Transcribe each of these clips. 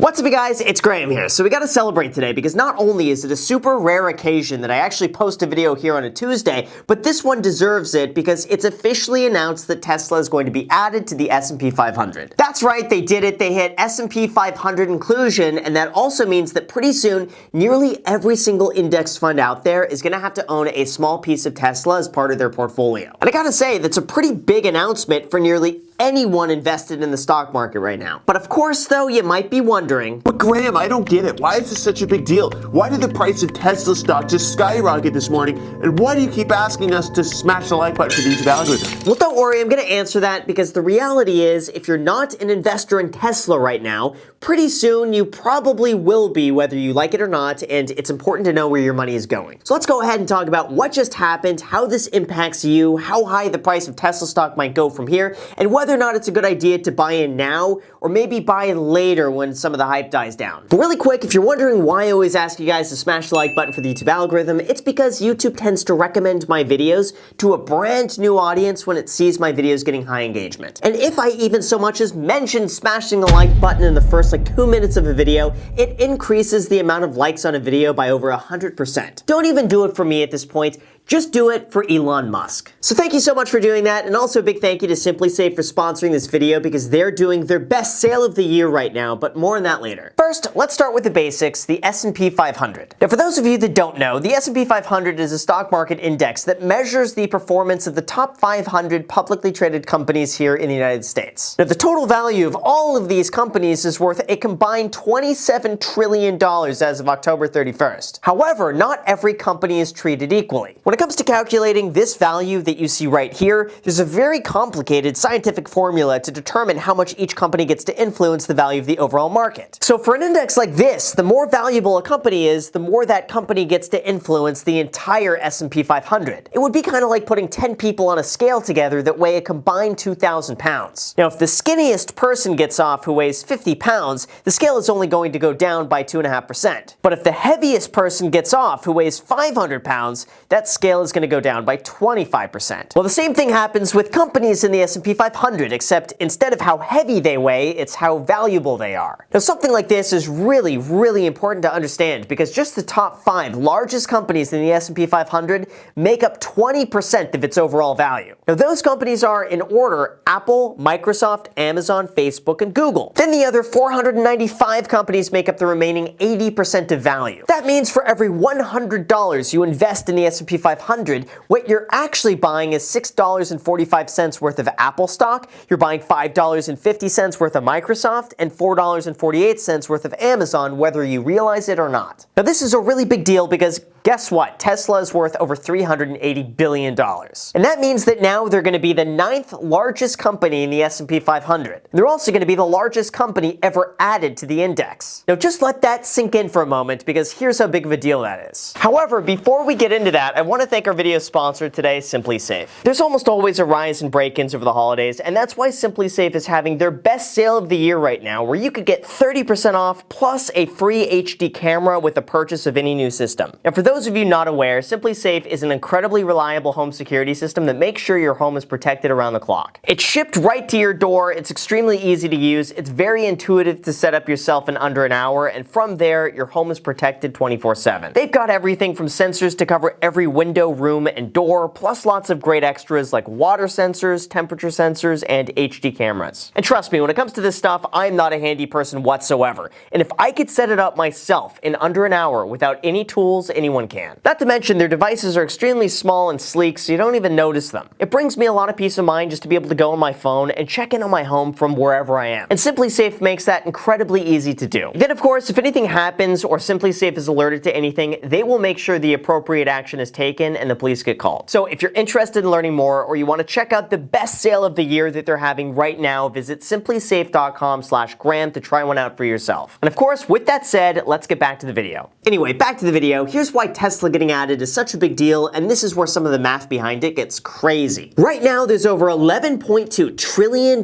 What's up, you guys? It's Graham here. So we gotta celebrate today because not only is it a super rare occasion that I actually post a video here on a Tuesday, but this one deserves it because it's officially announced that Tesla is going to be added to the S&P 500. That's right, they did it. They hit S&P 500 inclusion, and that also means that pretty soon, nearly every single index fund out there is gonna have to own a small piece of Tesla as part of their portfolio. And I gotta say, that's a pretty big announcement for nearly anyone invested in the stock market right now. But of course, though, you might be wondering, but Graham, I don't get it. Why is this such a big deal? Why did the price of Tesla stock just skyrocket this morning? And why do you keep asking us to smash the like button for the YouTube algorithm? Well, don't worry, I'm gonna answer that because the reality is, if you're not an investor in Tesla right now, pretty soon you probably will be, whether you like it or not, and it's important to know where your money is going. So let's go ahead and talk about what just happened, how this impacts you, how high the price of Tesla stock might go from here, and whether or not it's a good idea to buy in now, or maybe buy in later when some of the hype dies down. But really quick, if you're wondering why I always ask you guys to smash the like button for the YouTube algorithm, it's because YouTube tends to recommend my videos to a brand new audience when it sees my videos getting high engagement. And if I even so much as mention smashing the like button in the first 2 minutes of a video, it increases the amount of likes on a video by over 100%. Don't even do it for me at this point. Just do it for Elon Musk. So thank you so much for doing that, and also a big thank you to SimpliSafe for sponsoring this video because they're doing their best sale of the year right now, but more on that later. First, let's start with the basics, the S&P 500. Now, for those of you that don't know, the S&P 500 is a stock market index that measures the performance of the top 500 publicly traded companies here in the United States. Now, the total value of all of these companies is worth a combined $27 trillion as of October 31st. However, not every company is treated equally. When it comes to calculating this value that you see right here, there's a very complicated scientific formula to determine how much each company gets to influence the value of the overall market. So for an index like this, the more valuable a company is, the more that company gets to influence the entire S&P 500. It would be kind of like putting 10 people on a scale together that weigh a combined 2,000 pounds. Now, if the skinniest person gets off who weighs 50 pounds, the scale is only going to go down by 2.5%. But if the heaviest person gets off who weighs 500 pounds, that scale is going to go down by 25%. Well, the same thing happens with companies in the S&P 500, except instead of how heavy they weigh, it's how valuable they are. Now, something like this is really, really important to understand because just the top 5 largest companies in the S&P 500 make up 20% of its overall value. Now, those companies are, in order, Apple, Microsoft, Amazon, Facebook, and Google. Then the other 495 companies make up the remaining 80% of value. That means for every $100 you invest in the S&P 500, what you're actually buying is $6.45 worth of Apple stock, you're buying $5.50 worth of Microsoft, and $4.48 worth of Amazon, whether you realize it or not. Now, this is a really big deal because guess what? Tesla is worth over $380 billion. And that means that now they're going to be the 9th largest company in the S&P 500. They're also going to be the largest company ever added to the index. Now, just let that sink in for a moment because here's how big of a deal that is. However, before we get into that, I want to thank our video sponsor today, SimpliSafe. There's almost always a rise in break-ins over the holidays, and that's why SimpliSafe is having their best sale of the year right now, where you could get 30% off plus a free HD camera with the purchase of any new system. Now, for those of you not aware, SimpliSafe is an incredibly reliable home security system that makes sure your home is protected around the clock. It's shipped right to your door, it's extremely easy to use, it's very intuitive to set up yourself in under an hour, and from there, your home is protected 24/7. They've got everything from sensors to cover every window, room, and door, plus lots of great extras like water sensors, temperature sensors, and HD cameras. And trust me, when it comes to this stuff, I'm not a handy person whatsoever, and if I could set it up myself in under an hour without any tools, anyone can. Not to mention, their devices are extremely small and sleek, so you don't even notice them. It brings me a lot of peace of mind just to be able to go on my phone and check in on my home from wherever I am. And SimpliSafe makes that incredibly easy to do. Then, of course, if anything happens or SimpliSafe is alerted to anything, they will make sure the appropriate action is taken and the police get called. So if you're interested in learning more or you want to check out the best sale of the year that they're having right now, visit simplisafe.com/Graham to try one out for yourself. And of course, with that said, let's get back to the video. Anyway, back to the video. Here's why Tesla getting added is such a big deal, and this is where some of the math behind it gets crazy. Right now, there's over $11.2 trillion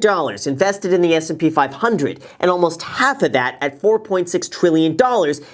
invested in the S&P 500, and almost half of that, at $4.6 trillion,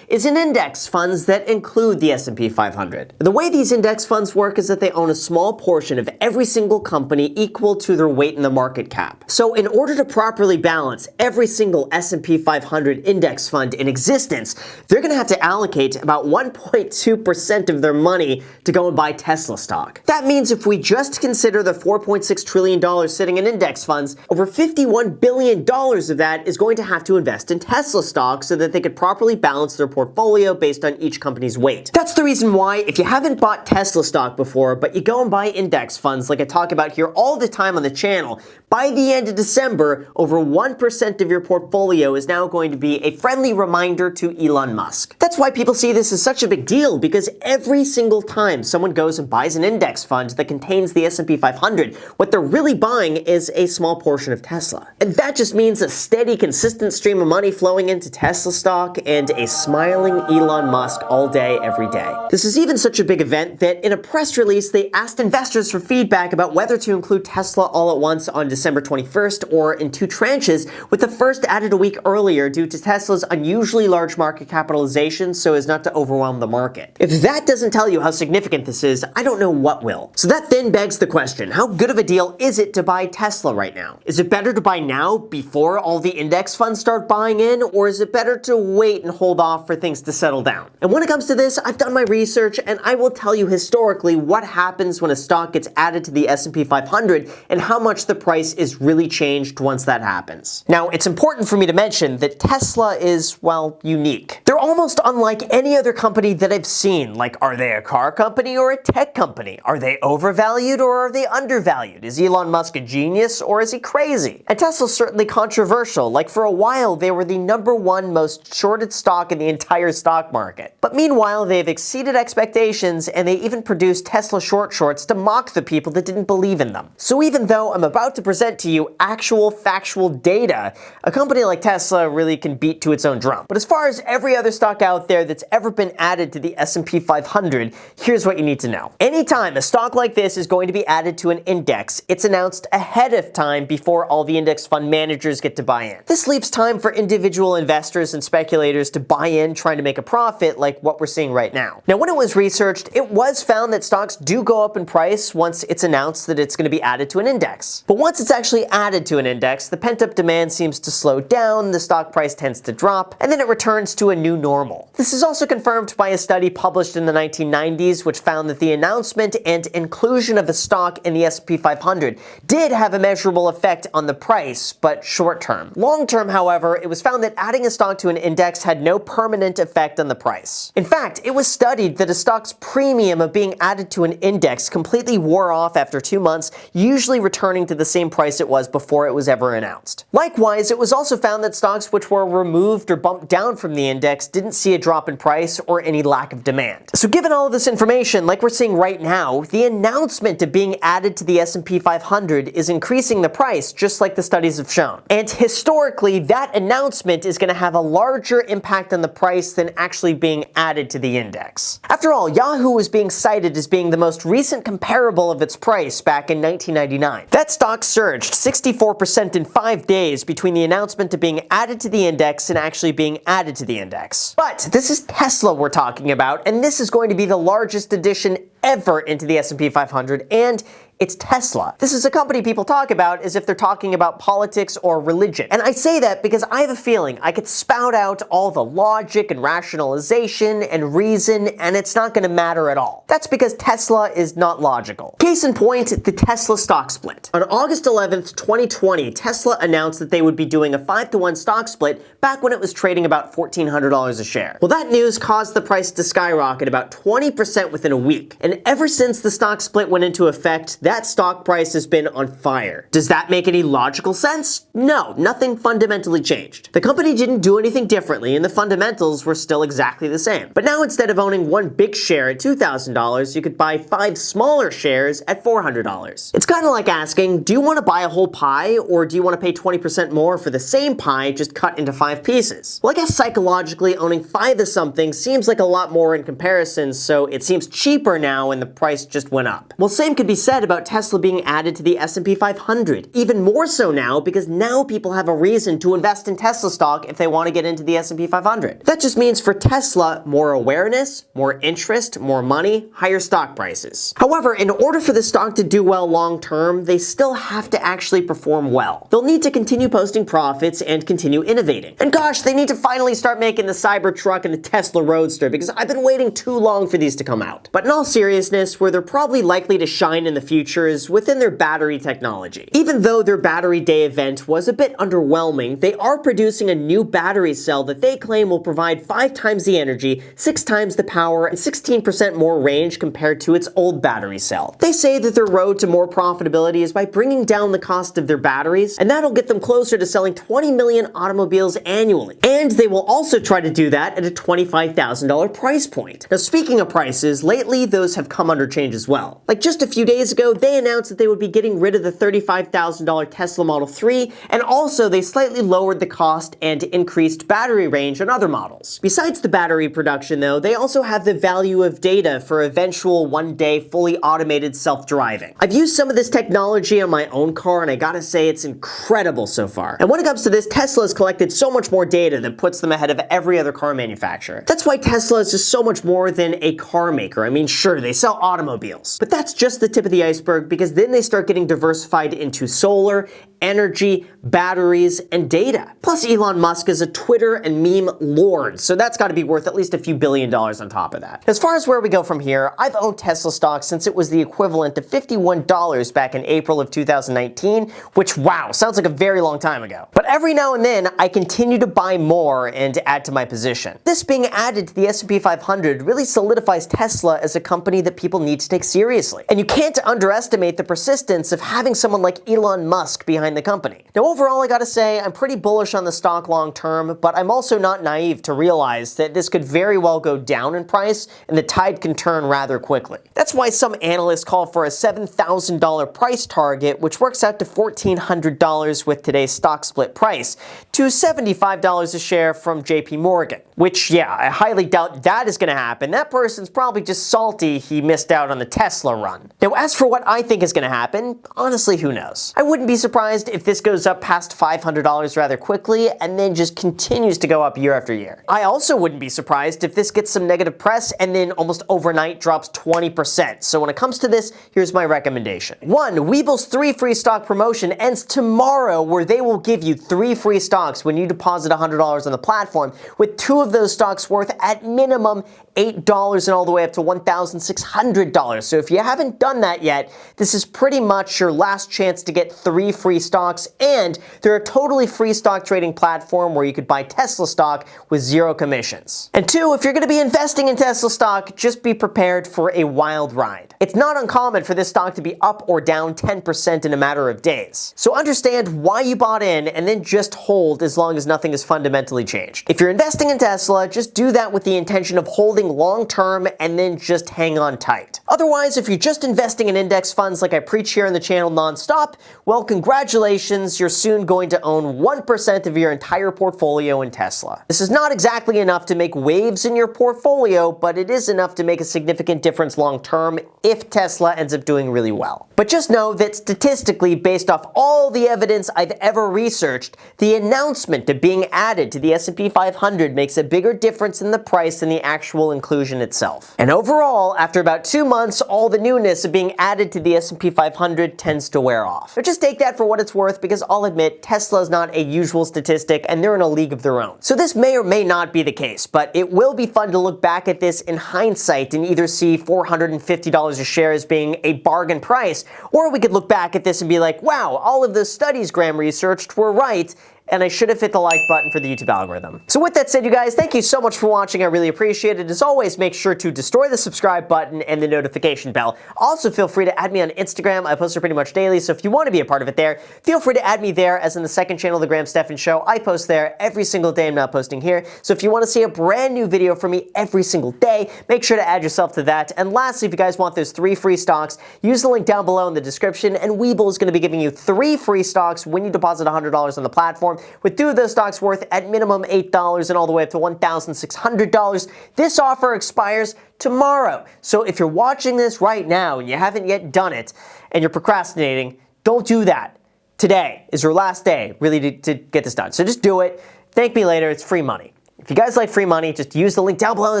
is in index funds that include the S&P 500. The way these index funds work is that they own a small portion of every single company equal to their weight in the market cap. So in order to properly balance every single S&P 500 index fund in existence, they're going to have to allocate about 1.2% of their money to go and buy Tesla stock. That means if we just consider the $4.6 trillion sitting in index funds, over $51 billion of that is going to have to invest in Tesla stock so that they could properly balance their portfolio based on each company's weight. That's the reason why, if you haven't bought Tesla stock before, but you go and buy index funds like I talk about here all the time on the channel, by the end of December, over 1% of your portfolio is now going to be a friendly reminder to Elon Musk. That's why people see this as such a big deal, because every single time someone goes and buys an index fund that contains the S&P 500, what they're really buying is a small portion of Tesla. And that just means a steady, consistent stream of money flowing into Tesla stock and a smiling Elon Musk all day, every day. This is even such a big event that in a press release, they asked investors for feedback about whether to include Tesla all at once on December 21st or in 2 tranches, with the first added a week earlier due to Tesla's unusually large market capitalization so as not to overwhelm the market. If that doesn't tell you how significant this is, I don't know what will. So that then begs the question, how good of a deal is it to buy Tesla right now? Is it better to buy now before all the index funds start buying in, or is it better to wait and hold off for things to settle down? And when it comes to this, I've done my research and I will tell you historically what happens when a stock gets added to the S&P 500 and how much the price is really changed once that happens. Now, it's important for me to mention that Tesla is, well, unique. They're almost unlike any other company that I've seen. Like, are they a car company or a tech company? Are they overvalued or are they undervalued? Is Elon Musk a genius or is he crazy? And Tesla's certainly controversial. Like, for a while, they were the #1 most shorted stock in the entire stock market. But meanwhile, they've exceeded expectations and they even produced Tesla short shorts to mock the people that didn't believe in them. So even though I'm about to present to you actual factual data, a company like Tesla really can beat to its own drum. But as far as every other stock out there that's ever been added to the S&P 500, here's what you need to know. Anytime a stock like this is going to be added to an index, it's announced ahead of time before all the index fund managers get to buy in. This leaves time for individual investors and speculators to buy in trying to make a profit like what we're seeing right now. Now, when it was researched, it was found that stocks do go up in price once it's announced that it's going to be added to an index. But once it's actually added to an index, the pent-up demand seems to slow down, the stock price tends to drop, and then it returns to a new normal. This is also confirmed by a study published in the 1990s, which found that the announcement and inclusion of a stock in the S&P 500 did have a measurable effect on the price, but short-term. Long-term, however, it was found that adding a stock to an index had no permanent effect on the price. In fact, it was studied that a stock's premium of being added to an index completely wore off after 2 months, usually returning to the same price it was before it was ever announced. Likewise, it was also found that stocks which were removed or bumped down from the index didn't see a drop in price or any lack of demand. So given all of this information, like we're seeing right now, the announcement of being added to the S&P 500 is increasing the price, just like the studies have shown. And historically, that announcement is going to have a larger impact on the price than actually being added to the index. After all, Yahoo was being cited as being the most recent comparable of its price back in 1999. That stock surged 64% in 5 days between the announcement of being added to the index and actually being added to the index. But this is Tesla we're talking about, and this is going to be the largest addition ever into the S&P 500, and it's Tesla. This is a company people talk about as if they're talking about politics or religion. And I say that because I have a feeling I could spout out all the logic and rationalization and reason, and it's not going to matter at all. That's because Tesla is not logical. Case in point, the Tesla stock split. On August 11th, 2020, Tesla announced that they would be doing a 5-to-1 stock split back when it was trading about $1,400 a share. Well, that news caused the price to skyrocket about 20% within a week. And And ever since the stock split went into effect, that stock price has been on fire. Does that make any logical sense? No, nothing fundamentally changed. The company didn't do anything differently and the fundamentals were still exactly the same. But now instead of owning one big share at $2,000, you could buy 5 smaller shares at $400. It's kind of like asking, do you want to buy a whole pie or do you want to pay 20% more for the same pie just cut into 5 pieces? Well, I guess psychologically owning 5 of something seems like a lot more in comparison, so it seems cheaper now and the price just went up. Well, same could be said about Tesla being added to the S&P 500. Even more so now because now people have a reason to invest in Tesla stock if they want to get into the S&P 500. That just means for Tesla, more awareness, more interest, more money, higher stock prices. However, in order for the stock to do well long term, they still have to actually perform well. They'll need to continue posting profits and continue innovating. And gosh, they need to finally start making the Cybertruck and the Tesla Roadster because I've been waiting too long for these to come out. But in all seriousness, where they're probably likely to shine in the future is within their battery technology. Even though their battery day event was a bit underwhelming, they are producing a new battery cell that they claim will provide 5 times the energy, 6 times the power, and 16% more range compared to its old battery cell. They say that their road to more profitability is by bringing down the cost of their batteries, and that'll get them closer to selling 20 million automobiles annually. And they will also try to do that at a $25,000 price point. Now, speaking of prices, lately those have come under change as well. Like just a few days ago, they announced that they would be getting rid of the $35,000 Tesla Model 3, and also they slightly lowered the cost and increased battery range on other models. Besides the battery production though, they also have the value of data for eventual one-day fully automated self-driving. I've used some of this technology on my own car and I gotta say it's incredible so far. And when it comes to this, Tesla has collected so much more data that puts them ahead of every other car manufacturer. That's why Tesla is just so much more than a car maker. I mean, sure, they sell automobiles, but that's just the tip of the iceberg because then they start getting diversified into solar, energy, batteries, and data. Plus, Elon Musk is a Twitter and meme lord, so that's got to be worth at least a few $billions on top of that. As far as where we go from here, I've owned Tesla stock since it was the equivalent of $51 back in April of 2019, which, wow, sounds like a very long time ago. But every now and then, I continue to buy more and add to my position. This being added to the S&P 500 really solidifies Tesla as a company that people need to take seriously. And you can't underestimate the persistence of having someone like Elon Musk behind the company. Now, overall, I gotta say, I'm pretty bullish on the stock long term, but I'm also not naive to realize that this could very well go down in price and the tide can turn rather quickly. That's why some analysts call for a $7,000 price target, which works out to $1,400 with today's stock split price, to $75 a share from JP Morgan. Which, yeah, I highly doubt that is gonna happen. That person's probably just salty he missed out on the Tesla run. Now, as for what I think is gonna happen, honestly, who knows? I wouldn't be surprised if this goes up past $500 rather quickly and then just continues to go up year after year. I also wouldn't be surprised if this gets some negative press and then almost overnight drops 20%. So when it comes to this, here's my recommendation. 1. Weeble's 3 free stock promotion ends tomorrow, where they will give you 3 free stocks when you deposit $100 on the platform, with 2 of those stocks worth at minimum $8 and all the way up to $1,600. So if you haven't done that yet, this is pretty much your last chance to get 3 free stocks, and they're a totally free stock trading platform where you could buy Tesla stock with 0 commissions. And 2, if you're going to be investing in Tesla stock, just be prepared for a wild ride. It's not uncommon for this stock to be up or down 10% in a matter of days. So understand why you bought in and then just hold as long as nothing is fundamentally changed. If you're investing in Tesla, just do that with the intention of holding long term and then just hang on tight. Otherwise, if you're just investing in index funds like I preach here on the channel nonstop, well, congratulations, you're soon going to own 1% of your entire portfolio in Tesla. This is not exactly enough to make waves in your portfolio, but it is enough to make a significant difference long term if Tesla ends up doing really well. But just know that statistically, based off all the evidence I've ever researched, the announcement of being added to the S&P 500 makes a bigger difference in the price than the actual inclusion itself. And overall, after about 2 months, all the newness of being added to the S&P 500 tends to wear off. But just take that for what it's worth, because I'll admit, Tesla is not a usual statistic and they're in a league of their own. So this may or may not be the case, but it will be fun to look back at this in hindsight and either see $450 a share as being a bargain price, or we could look back at this and be like, wow, all of the studies Graham researched were right, and I should have hit the like button for the YouTube algorithm. So with that said, you guys, thank you so much for watching. I really appreciate it. As always, make sure to destroy the subscribe button and the notification bell. Also, feel free to add me on Instagram. I post there pretty much daily, so if you want to be a part of it there, feel free to add me there, as in the second channel, The Graham Stephan Show. I post there every single day. I'm not posting here. So if you want to see a brand new video from me every single day, make sure to add yourself to that. And lastly, if you guys want those 3 free stocks, use the link down below in the description, and Webull is going to be giving you 3 free stocks when you deposit $100 on the platform, with 2 of those stocks worth at minimum $8 and all the way up to $1,600. This offer expires tomorrow. So if you're watching this right now and you haven't yet done it and you're procrastinating, don't do that. Today is your last day really to get this done. So just do it. Thank me later. It's free money. If you guys like free money, just use the link down below in the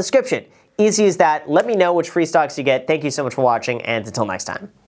description. Easy as that. Let me know which free stocks you get. Thank you so much for watching, and until next time.